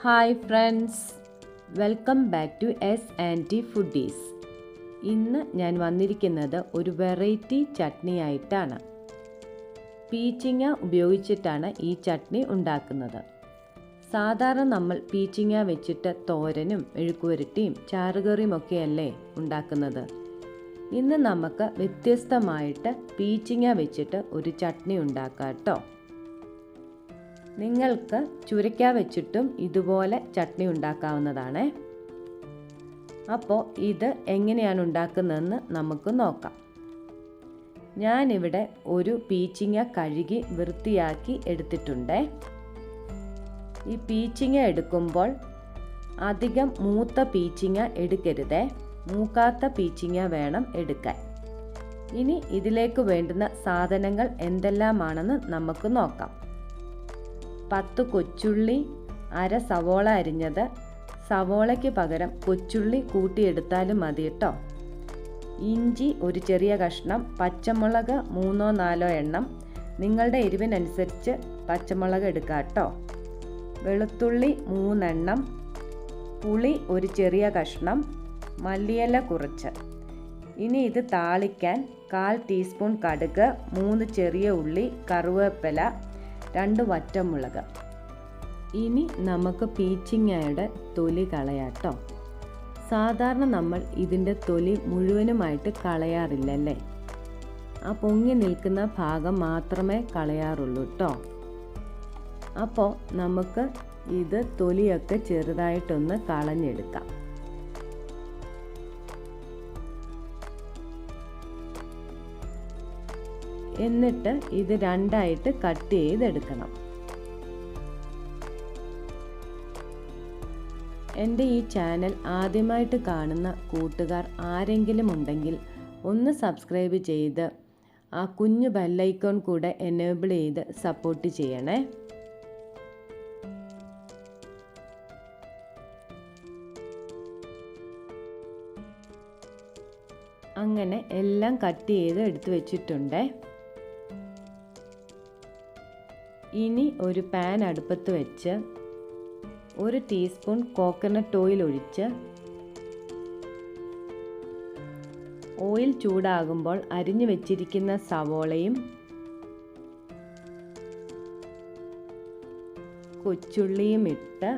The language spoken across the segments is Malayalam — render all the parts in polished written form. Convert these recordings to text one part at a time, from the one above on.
Hi friends, welcome back to S&T foodies. ഇന്ന് ഞാൻ വന്നിരിക്കുന്നത് ഒരു വെറൈറ്റി ചട്നി ആയിട്ടാണ്. പീച്ചിങ്ങ ഉപയോഗിച്ചിട്ടാണ് ഈ ചട്നി ഉണ്ടാക്കുന്നത്. സാധാരണ നമ്മൾ പീച്ചിങ്ങ വെച്ചിട്ട് തോരനും മെഴുക്കുവരട്ടിയും ചാറുകറിയും ഒക്കെയല്ലേ ഉണ്ടാക്കുന്നത്. ഇന്ന് നമുക്ക് വ്യത്യസ്തമായിട്ട് പീച്ചിങ്ങ വെച്ചിട്ട് ഒരു ചട്നി ഉണ്ടാക്കാം കേട്ടോ. നിങ്ങൾക്ക് ചുരയ്ക്ക വെച്ചിട്ടും ഇതുപോലെ ചട്നി ഉണ്ടാക്കാവുന്നതാണ്. അപ്പോൾ ഇത് എങ്ങനെയാണ് ഉണ്ടാക്കുന്നതെന്ന് നമുക്ക് നോക്കാം. ഞാനിവിടെ ഒരു പീച്ചിങ്ങ കഴുകി വൃത്തിയാക്കി എടുത്തിട്ടുണ്ട്. ഈ പീച്ചിങ്ങ എടുക്കുമ്പോൾ അധികം മൂത്ത പീച്ചിങ്ങ എടുക്കരുതേ, മൂക്കാത്ത പീച്ചിങ്ങ വേണം എടുക്കാൻ. ഇനി ഇതിലേക്ക് വേണ്ടുന്ന സാധനങ്ങൾ എന്തെല്ലാമാണെന്ന് നമുക്ക് നോക്കാം. 10 കൊച്ചുള്ളി, അര സവോള അരിഞ്ഞത്, സവോളയ്ക്ക് പകരം കൊച്ചുള്ളി കൂട്ടിയെടുത്താലും മതി കേട്ടോ. ഇഞ്ചി ഒരു ചെറിയ കഷ്ണം, പച്ചമുളക് 3-4 എണ്ണം, നിങ്ങളുടെ എരിവിനനുസരിച്ച് പച്ചമുളക് എടുക്കുക കേട്ടോ. വെളുത്തുള്ളി 3 എണ്ണം, പുളി ഒരു ചെറിയ കഷ്ണം, മല്ലിയില കുറച്ച്. ഇനി ഇത് താളിക്കാൻ 1/4 ടീസ്പൂൺ കടുക്, 3 ചെറിയ ഉള്ളി, കറുവേപ്പില, 2 വറ്റൽമുളക്. ഇനി നമുക്ക് പീച്ചിങ്ങയുടെ തൊലി കളയാട്ടോ. സാധാരണ നമ്മൾ ഇതിൻ്റെ തൊലി മുഴുവനുമായിട്ട് കളയാറില്ലല്ലേ. ആ പൊങ്ങി നിൽക്കുന്ന ഭാഗം മാത്രമേ കളയാറുള്ളൂ കേട്ടോ. അപ്പോൾ നമുക്ക് ഇത് തൊലിയൊക്കെ ചെറുതായിട്ടൊന്ന് കളഞ്ഞെടുക്കാം. എന്നിട്ട് ഇത് 2ആയിട്ട് കട്ട് ചെയ്തെടുക്കണം. എൻ്റെ ഈ ചാനൽ ആദ്യമായിട്ട് കാണുന്ന കൂട്ടുകാർ ആരെങ്കിലും ഉണ്ടെങ്കിൽ ഒന്ന് സബ്സ്ക്രൈബ് ചെയ്ത് ആ കുഞ്ഞു ബെല്ലൈക്കോൺ കൂടെ എനേബിൾ ചെയ്ത് സപ്പോർട്ട് ചെയ്യണേ. അങ്ങനെ എല്ലാം കട്ട് ചെയ്ത് എടുത്തു വെച്ചിട്ടുണ്ട്. ഇനി ഒരു പാൻ അടുപ്പത്ത് വെച്ച് 1 ടീസ്പൂൺ കോക്കനട്ട് ഓയിൽ ഒഴിച്ച് ഓയിൽ ചൂടാകുമ്പോൾ അരിഞ്ഞു വെച്ചിരിക്കുന്ന സവോളയും കൊച്ചുള്ളിയും ഇട്ട്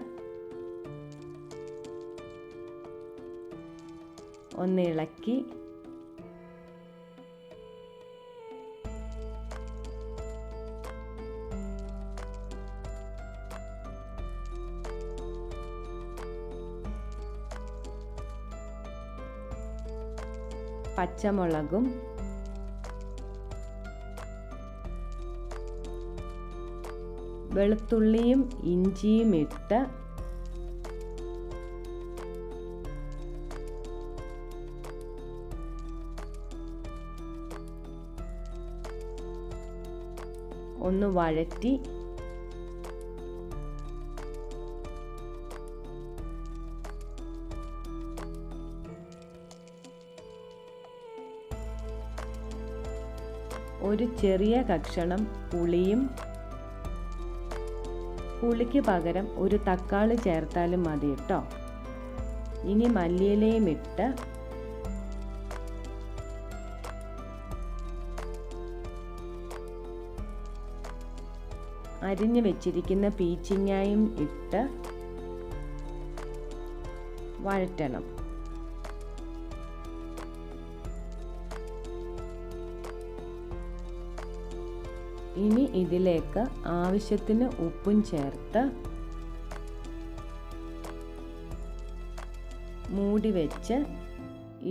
ഒന്ന് ഇളക്കി പച്ചമുളകും വെളുത്തുള്ളിയും ഇഞ്ചിയും ഇട്ട് ഒന്ന് വഴറ്റി ഒരു ചെറിയ കഷണം പുളിയും, പുളിക്ക് പകരം ഒരു തക്കാളി ചേർത്താലും മതി കേട്ടോ. ഇനി മല്ലിയിലയും ഇട്ട് അരിഞ്ഞു വെച്ചിരിക്കുന്ന പീച്ചിങ്ങയും ഇട്ട് വഴറ്റണം. ഇനി ഇതിലേക്ക് ആവശ്യത്തിന് ഉപ്പും ചേർത്ത് മൂടി വെച്ച്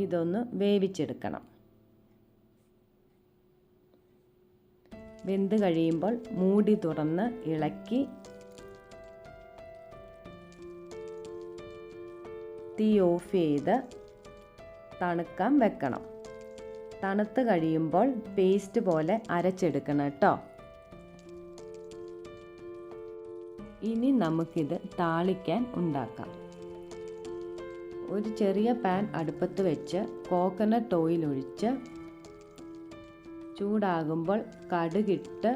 ഇതൊന്ന് വേവിച്ചെടുക്കണം. വെന്ത് കഴിയുമ്പോൾ മൂടി തുറന്ന് ഇളക്കി തീ ഓഫ് ചെയ്ത് തണുക്കാൻ വെക്കണം. തണുത്ത് കഴിയുമ്പോൾ പേസ്റ്റ് പോലെ അരച്ചെടുക്കണം കേട്ടോ. ഇനി നമുക്കിത് താളിക്കാൻ ഉണ്ടാക്കാം. ഒരു ചെറിയ പാൻ അടുപ്പത്ത് വെച്ച് കോക്കനട്ട് ഓയിൽ ഒഴിച്ച് ചൂടാകുമ്പോൾ കടുകിട്ട്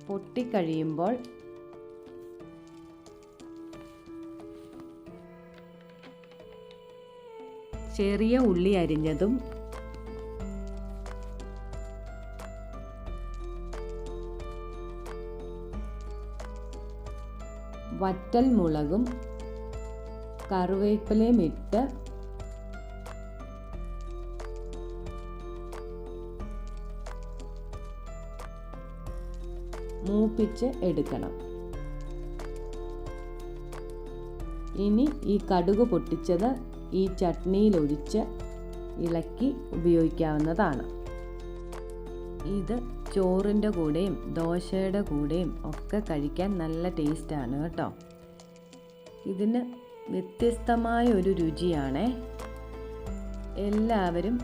പൊട്ടിക്കഴിയുമ്പോൾ ചെറിയ ഉള്ളി അരിഞ്ഞതും വറ്റൽ മുളകും കറിവേപ്പിലയും ഇട്ട് മൂപ്പിച്ച് എടുക്കണം. ഇനി ഈ കടുക് പൊട്ടിച്ചത് ഈ ചട്നിയിൽ ഒഴിച്ച് ഇളക്കി ഉപയോഗിക്കാവുന്നതാണ്. ഇത് ചോറിൻ്റെ കൂടെയും ദോശയുടെ കൂടെയും ഒക്കെ കഴിക്കാൻ നല്ല ടേസ്റ്റാണ് കേട്ടോ. ഇതിന് വ്യത്യസ്തമായ ഒരു രുചിയാണേ. എല്ലാവരും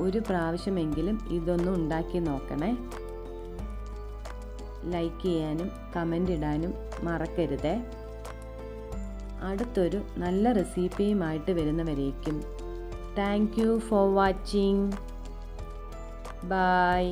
ഒരു പ്രാവശ്യമെങ്കിലും ഇതൊന്ന് ഉണ്ടാക്കി നോക്കണേ. ലൈക്ക് ചെയ്യാനും കമൻ്റ് ഇടാനും മറക്കരുതേ. അടുത്തൊരു നല്ല റെസിപ്പിയുമായിട്ട് വരുന്നവരേക്കും thank you for watching. By.